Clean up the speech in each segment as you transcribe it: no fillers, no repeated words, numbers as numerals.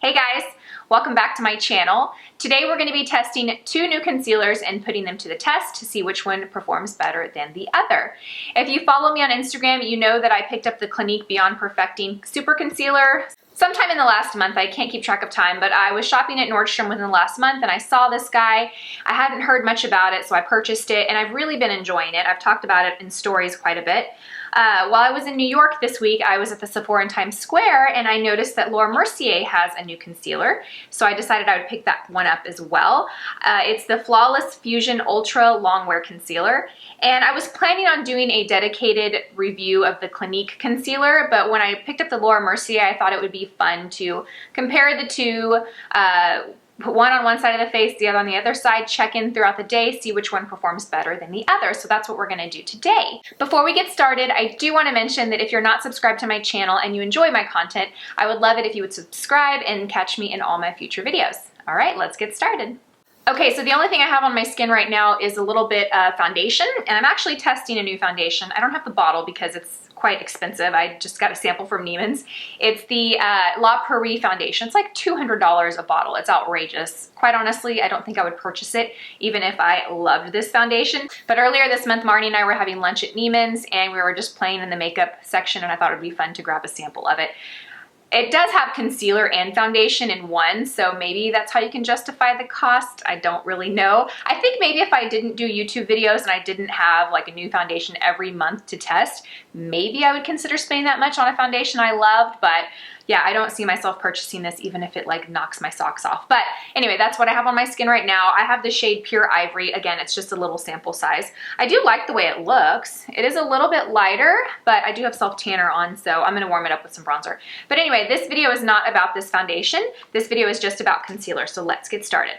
Hey guys, welcome back to my channel. Today we're going to be testing two new concealers and putting them to the test to see which one performs better than the other. If you follow me on Instagram, you know that I picked up the Clinique Beyond Perfecting Super Concealer sometime in the last month. I can't keep track of time, but I was shopping at Nordstrom within the last month and I saw this guy. I hadn't heard much about it, so I purchased it and I've really been enjoying it. I've talked about it in stories quite a bit. While I was in New York this week, I was at the Sephora in Times Square and I noticed that Mercier has a new concealer. So I decided I would pick that one up as well. It's the Flawless Fusion Ultra Longwear Concealer. And I was planning on doing a dedicated review of the Clinique concealer, but when I picked up the Mercier, I thought it would be fun to compare the two, put one on one side of the face, the other on the other side, check in throughout the day, see which one performs better than the other. So that's what we're gonna do today. Before we get started, I do wanna mention that if you're not subscribed to my channel and you enjoy my content, I would love it if you would subscribe and catch me in all my future videos. All right, let's get started. Okay, so the only thing I have on my skin right now is a little bit of foundation, and I'm actually testing a new foundation. I don't have the bottle because it's quite expensive. I just got a sample from Neiman's. It's the La Prairie foundation. It's like $200 a bottle. It's outrageous. Quite honestly, I don't think I would purchase it even if I loved this foundation. But earlier this month, Marnie and I were having lunch at Neiman's and we were just playing in the makeup section and I thought it would be fun to grab a sample of it. It does have concealer and foundation in one, so maybe that's how you can justify the cost. I don't really know. I think maybe if I didn't do YouTube videos and I didn't have like a new foundation every month to test, maybe I would consider spending that much on a foundation I loved, but yeah, I don't see myself purchasing this even if it like knocks my socks off. But anyway, that's what I have on my skin right now. I have the shade Pure Ivory. Again, it's just a little sample size. I do like the way it looks. It is a little bit lighter, but I do have self tanner on, so I'm gonna warm it up with some bronzer. But anyway, this video is not about this foundation. This video is just about concealer, so let's get started.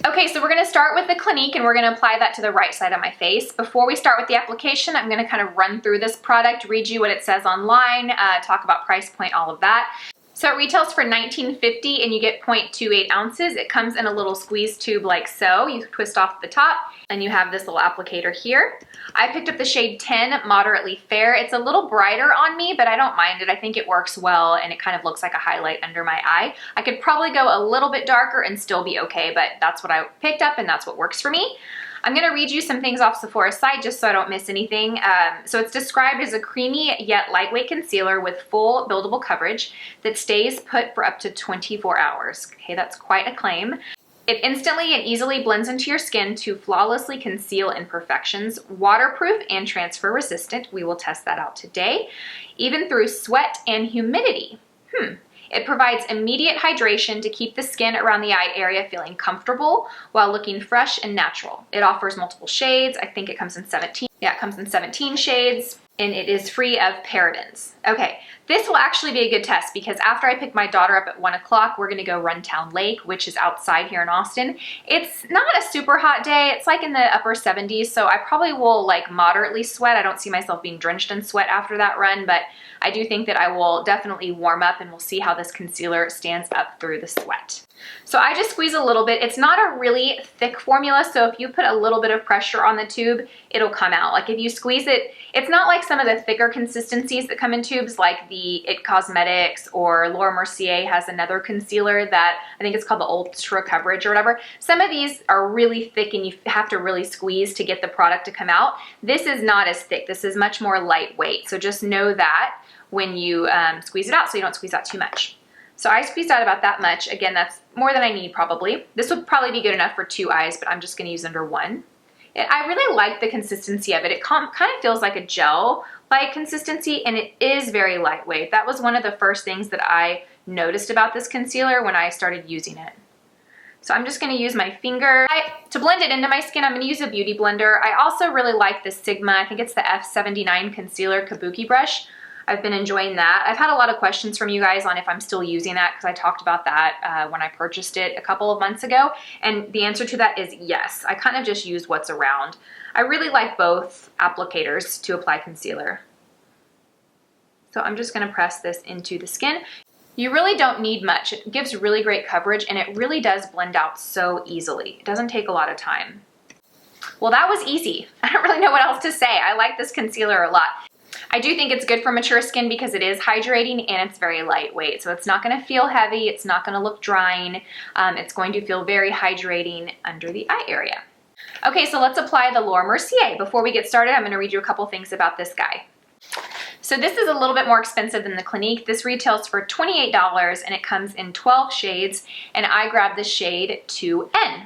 Okay, so we're gonna start with the Clinique and we're gonna apply that to the right side of my face. Before we start with the application, I'm gonna kind of run through this product, read you what it says online, talk about price point, all of that. So it retails for $19.50 and you get 0.28 ounces. It comes in a little squeeze tube like so. You twist off the top and you have this little applicator here. I picked up the shade 10, Moderately Fair. It's a little brighter on me, but I don't mind it. I think it works well and it kind of looks like a highlight under my eye. I could probably go a little bit darker and still be okay, but that's what I picked up and that's what works for me. I'm gonna read you some things off Sephora's site just so I don't miss anything. So it's described as a creamy yet lightweight concealer with full buildable coverage that stays put for up to 24 hours. Okay, that's quite a claim. It instantly and easily blends into your skin to flawlessly conceal imperfections, waterproof and transfer resistant. We will test that out today, even through sweat and humidity. It provides immediate hydration to keep the skin around the eye area feeling comfortable while looking fresh and natural. It offers multiple shades. I think it comes in 17. Yeah, it comes in 17 shades and it is free of parabens. Okay, this will actually be a good test because after I pick my daughter up at 1 o'clock, we're gonna go run Town Lake, which is outside here in Austin. It's not a super hot day. It's like in the upper 70s, so I probably will like moderately sweat. I don't see myself being drenched in sweat after that run, but I do think that I will definitely warm up and we'll see how this concealer stands up through the sweat. So I just squeeze a little bit. It's not a really thick formula, so if you put a little bit of pressure on the tube, it'll come out. Like if you squeeze it, it's not like some of the thicker consistencies that come in tubes like the It Cosmetics or Laura Mercier has another concealer that I think it's called the Ultra Coverage or whatever. Some of these are really thick and you have to really squeeze to get the product to come out. This is not as thick. This is much more lightweight. So just know that when you squeeze it out so you don't squeeze out too much. So I squeezed out about that much. Again, that's more than I need probably. This would probably be good enough for 2 eyes, but I'm just gonna use under 1. I really like the consistency of it. It kind of feels like a gel-like consistency and it is very lightweight. That was one of the first things that I noticed about this concealer when I started using it. So I'm just gonna use my finger. To blend it into my skin, I'm gonna use a beauty blender. I also really like the Sigma, I think it's the F79 Concealer Kabuki brush. I've been enjoying that. I've had a lot of questions from you guys on if I'm still using that because I talked about that when I purchased it a couple of months ago. And the answer to that is yes. I kind of just use what's around. I really like both applicators to apply concealer. So I'm just gonna press this into the skin. You really don't need much. It gives really great coverage and it really does blend out so easily. It doesn't take a lot of time. Well, that was easy. I don't really know what else to say. I like this concealer a lot. I do think it's good for mature skin because it is hydrating and it's very lightweight. So it's not gonna feel heavy, it's not gonna look drying. It's going to feel very hydrating under the eye area. Okay, so let's apply the Mercier. Before we get started, I'm gonna read you a couple things about this guy. So this is a little bit more expensive than the Clinique. This retails for $28 and it comes in 12 shades, and I grabbed the shade 2N.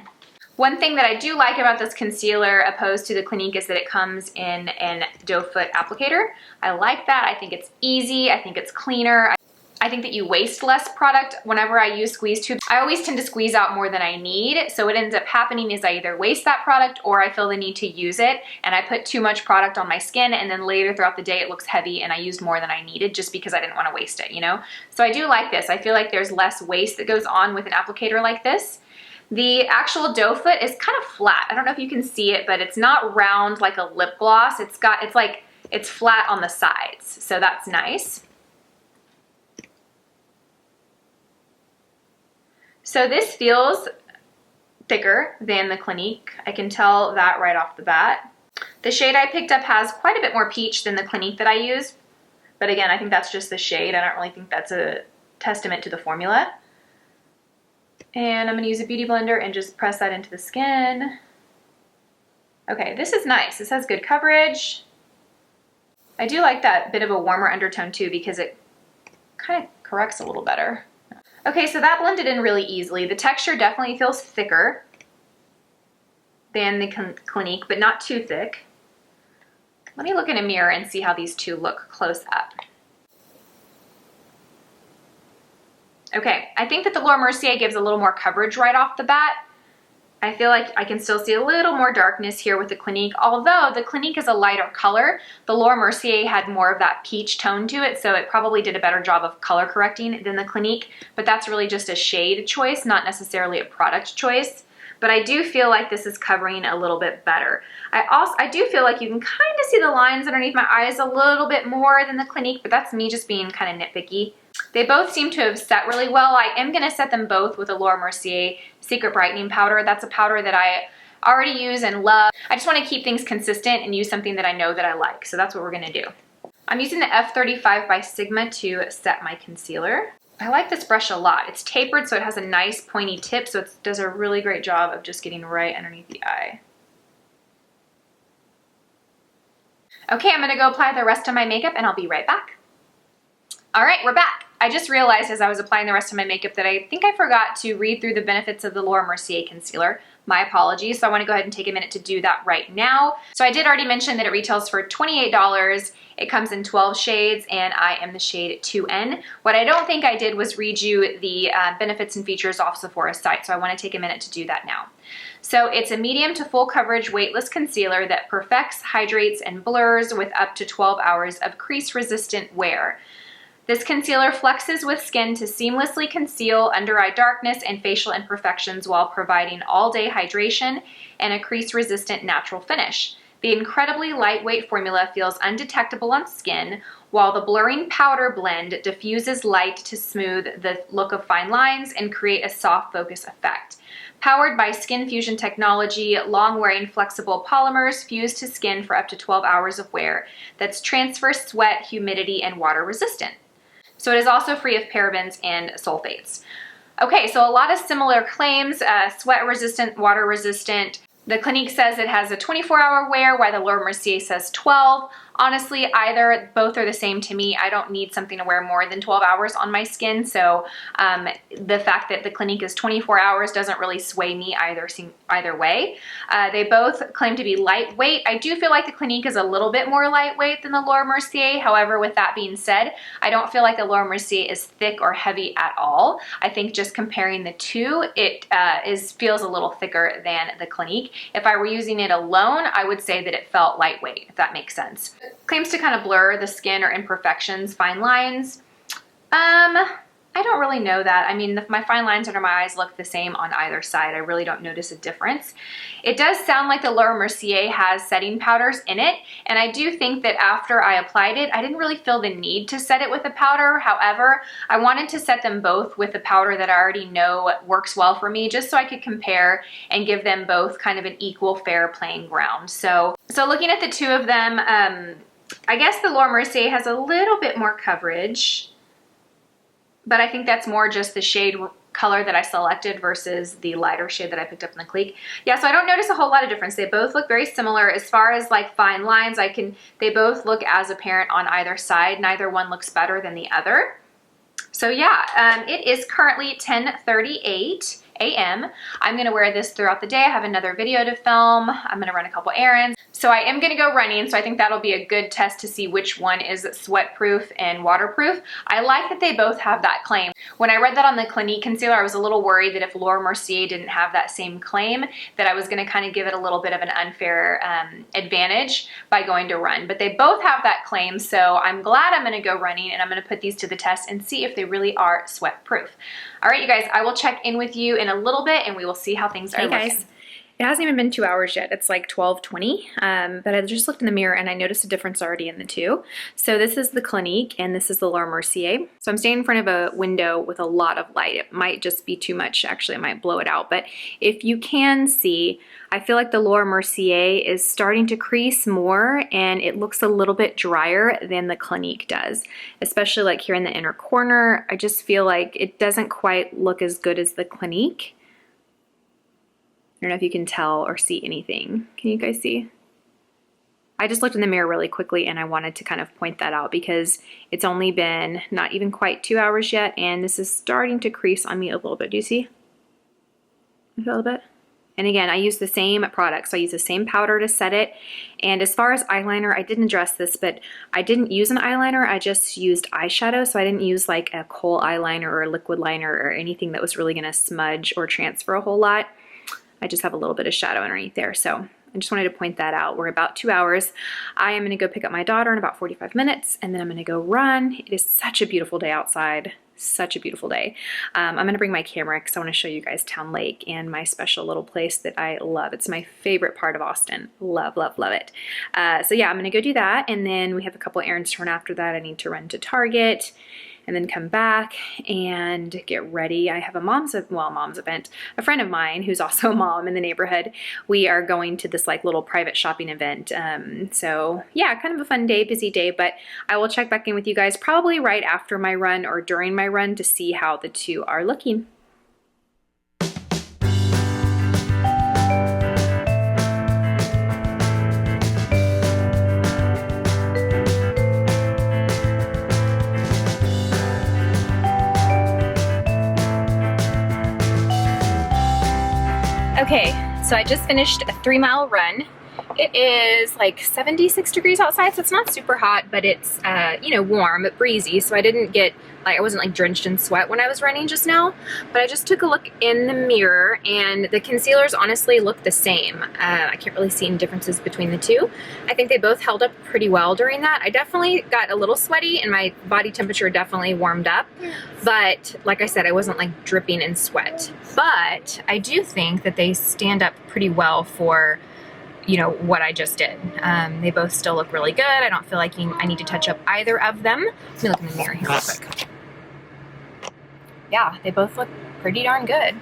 One thing that I do like about this concealer opposed to the Clinique is that it comes in an doe foot applicator. I like that. I think it's easy. I think it's cleaner. I think that you waste less product whenever I use squeeze tubes. I always tend to squeeze out more than I need. So what ends up happening is I either waste that product or I feel the need to use it and I put too much product on my skin, and then later throughout the day it looks heavy and I used more than I needed just because I didn't want to waste it, you know? So I do like this. I feel like there's less waste that goes on with an applicator like this. The actual doe foot is kind of flat. I don't know if you can see it, but it's not round like a lip gloss. It's flat on the sides. So that's nice. So this feels thicker than the Clinique. I can tell that right off the bat. The shade I picked up has quite a bit more peach than the Clinique that I used. But again, I think that's just the shade. I don't really think that's a testament to the formula. And I'm gonna use a beauty blender and just press that into the skin. Okay, this is nice. This has good coverage. I do like that bit of a warmer undertone too because it kind of corrects a little better. Okay, so that blended in really easily. The texture definitely feels thicker than the Clinique, but not too thick. Let me look in a mirror and see how these two look close up. Okay, I think that the Mercier gives a little more coverage right off the bat. I feel like I can still see a little more darkness here with the Clinique, although the Clinique is a lighter color. The Mercier had more of that peach tone to it, so it probably did a better job of color correcting than the Clinique, but that's really just a shade choice, not necessarily a product choice. But I do feel like this is covering a little bit better. I do feel like you can kind of see the lines underneath my eyes a little bit more than the Clinique, but that's me just being kind of nitpicky. They both seem to have set really well. I am going to set them both with a Mercier Secret Brightening Powder. That's a powder that I already use and love. I just want to keep things consistent and use something that I know that I like. So that's what we're going to do. I'm using the F35 by Sigma to set my concealer. I like this brush a lot. It's tapered, so it has a nice pointy tip, so it does a really great job of just getting right underneath the eye. Okay, I'm going to go apply the rest of my makeup and I'll be right back. All right, we're back. I just realized as I was applying the rest of my makeup that I think I forgot to read through the benefits of the Mercier concealer. My apologies. So I want to go ahead and take a minute to do that right now. So I did already mention that it retails for $28. It comes in 12 shades and I am the shade 2N. What I don't think I did was read you the benefits and features off Sephora's site. So I want to take a minute to do that now. So it's a medium to full coverage weightless concealer that perfects, hydrates, and blurs with up to 12 hours of crease resistant wear. This concealer flexes with skin to seamlessly conceal under-eye darkness and facial imperfections while providing all-day hydration and a crease-resistant natural finish. The incredibly lightweight formula feels undetectable on skin, while the blurring powder blend diffuses light to smooth the look of fine lines and create a soft focus effect. Powered by skin fusion technology, long-wearing flexible polymers fuse to skin for up to 12 hours of wear that's transfer, sweat, humidity, and water resistant. So it is also free of parabens and sulfates. Okay, so a lot of similar claims, sweat resistant, water resistant. The Clinique says it has a 24-hour wear, while the Mercier says 12. Honestly, both are the same to me. I don't need something to wear more than 12 hours on my skin, so the fact that the Clinique is 24 hours doesn't really sway me either way. They both claim to be lightweight. I do feel like the Clinique is a little bit more lightweight than the Mercier. However, with that being said, I don't feel like the Mercier is thick or heavy at all. I think just comparing the two, it feels a little thicker than the Clinique. If I were using it alone, I would say that it felt lightweight, if that makes sense. Claims to kind of blur the skin or imperfections, fine lines. I don't really know that. I mean, my fine lines under my eyes look the same on either side. I really don't notice a difference. It does sound like the Mercier has setting powders in it, and I do think that after I applied it, I didn't really feel the need to set it with a powder. However, I wanted to set them both with a powder that I already know works well for me, just so I could compare and give them both kind of an equal, fair playing ground. So looking at the two of them, I guess the Laura Mercier has a little bit more coverage, but I think that's more just the shade color that I selected versus the lighter shade that I picked up in the Clinique. Yeah, so I don't notice a whole lot of difference. They both look very similar as far as like fine lines. They both look as apparent on either side. Neither one looks better than the other. So yeah, it is currently 10:38 a.m. I'm gonna wear this throughout the day. I have another video to film. I'm gonna run a couple errands. So I am gonna go running, so I think that'll be a good test to see which one is sweat-proof and waterproof. I like that they both have that claim. When I read that on the Clinique concealer, I was a little worried that if Laura Mercier didn't have that same claim, that I was gonna kind of give it a little bit of an unfair advantage by going to run. But they both have that claim, so I'm glad I'm gonna go running, and I'm gonna put these to the test and see if they really are sweat-proof. All right, you guys, I will check in with you in a little bit, and we will see how things are looking. Guys. It hasn't even been 2 hours yet. It's like 12:20, but I just looked in the mirror and I noticed a difference already in the two. So this is the Clinique and this is the Laura Mercier. So I'm standing in front of a window with a lot of light. It might just be too much. Actually, I might blow it out. But if you can see, I feel like the Laura Mercier is starting to crease more and it looks a little bit drier than the Clinique does, especially like here in the inner corner. I just feel like it doesn't quite look as good as the Clinique. I don't know if you can tell or see anything. Can you guys see? I just looked in the mirror really quickly and I wanted to kind of point that out because it's only been not even quite 2 hours yet and this is starting to crease on me a little bit. Do you see? A little bit? And again, I use the same product. So I use the same powder to set it. And as far as eyeliner, I didn't address this, but I didn't use an eyeliner. I just used eyeshadow. So I didn't use like a kohl eyeliner or a liquid liner or anything that was really gonna smudge or transfer a whole lot. I just have a little bit of shadow underneath there. So I just wanted to point that out. We're about 2 hours. I am gonna go pick up my daughter in about 45 minutes and then I'm gonna go run. It is such a beautiful day outside. Such a beautiful day. I'm gonna bring my camera because I wanna show you guys Town Lake and my special little place that I love. It's my favorite part of Austin. Love, love, love it. So yeah, I'm gonna go do that and then we have a couple errands to run after that. I need to run to Target and then come back and get ready. I have a mom's event. A friend of mine who's also a mom in the neighborhood, we are going to this like little private shopping event. So yeah, kind of a fun day, busy day, but I will check back in with you guys probably right after my run or during my run to see how the two are looking. Okay, so I just finished a 3-mile run. It is like 76 degrees outside, so it's not super hot, but it's, you know, warm, but breezy. So I didn't get, like, I wasn't like drenched in sweat when I was running just now, but I just took a look in the mirror and the concealers honestly look the same. I can't really see any differences between the two. I think they both held up pretty well during that. I definitely got a little sweaty and my body temperature definitely warmed up, but like I said, I wasn't like dripping in sweat. But I do think that they stand up pretty well for, you know, what I just did. They both still look really good. I don't feel like I need to touch up either of them. Let me look in the mirror here real quick. Yeah, they both look pretty darn good.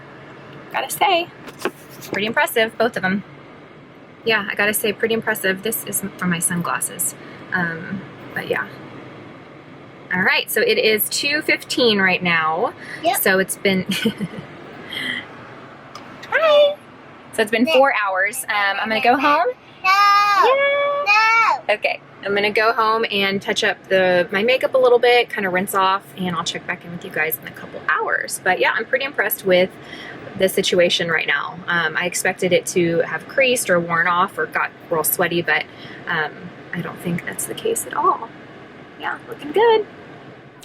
Gotta say, pretty impressive, both of them. Yeah, I gotta say, pretty impressive. This is from my sunglasses, but yeah. All right, so it is 2:15 right now. Yep. So it's been, hi. So it's been 4 hours. I'm gonna go home. No. No. Okay, I'm gonna go home and touch up my makeup a little bit, kind of rinse off, and I'll check back in with you guys in a couple hours. But yeah, I'm pretty impressed with the situation right now. I expected it to have creased or worn off or got real sweaty, but I don't think that's the case at all. Yeah, looking good.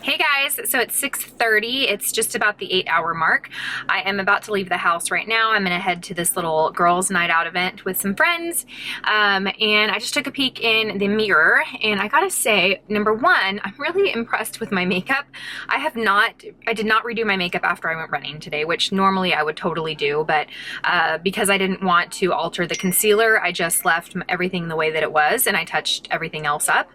Hey guys, so it's 6:30. It's just about the 8-hour mark. I am about to leave the house right now. I'm gonna head to this little girls' night out event with some friends. And I just took a peek in the mirror and I gotta say, number one, I'm really impressed with my makeup. I did not redo my makeup after I went running today, which normally I would totally do, but because I didn't want to alter the concealer, I just left everything the way that it was and I touched everything else up.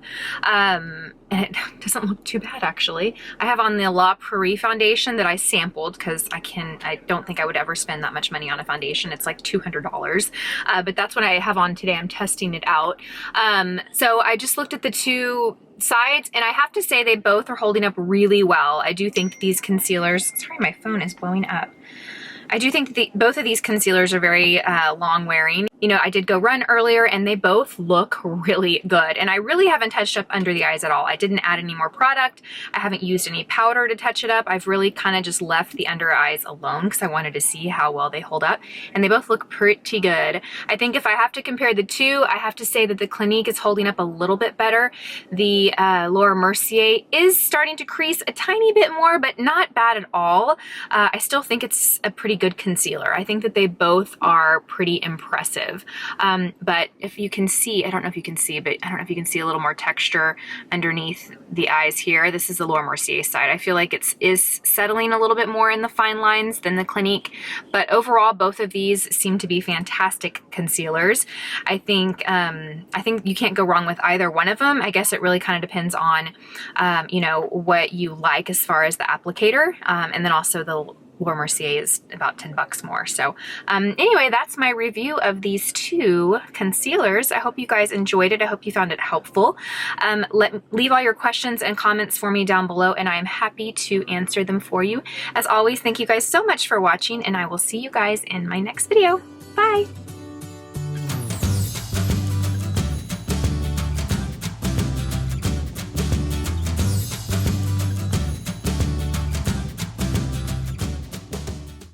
and it doesn't look too bad actually. I have on the La Prairie foundation that I sampled because I don't think I would ever spend that much money on a foundation. It's like $200, but that's what I have on today. I'm testing it out. So I just looked at the two sides, and I have to say they both are holding up really well. I do think these concealers, sorry, my phone is blowing up. I do think that both of these concealers are very long wearing. You know, I did go run earlier and they both look really good. And I really haven't touched up under the eyes at all. I didn't add any more product. I haven't used any powder to touch it up. I've really kind of just left the under eyes alone because I wanted to see how well they hold up. And they both look pretty good. I think if I have to compare the two, I have to say that the Clinique is holding up a little bit better. The Laura Mercier is starting to crease a tiny bit more, but not bad at all. I still think it's a pretty good concealer. I think that they both are pretty impressive. But if you can see, I don't know if you can see, but I don't know if you can see a little more texture underneath the eyes here. This is the Laura Mercier side. I feel like it is settling a little bit more in the fine lines than the Clinique, but overall, both of these seem to be fantastic concealers. I think you can't go wrong with either one of them. I guess it really kind of depends on, you know, what you like as far as the applicator, and then also the Laura Mercier is about 10 bucks more. So anyway, that's my review of these two concealers. I hope you guys enjoyed it. I hope you found it helpful. Leave all your questions and comments for me down below, and I am happy to answer them for you. As always, thank you guys so much for watching, and I will see you guys in my next video. Bye!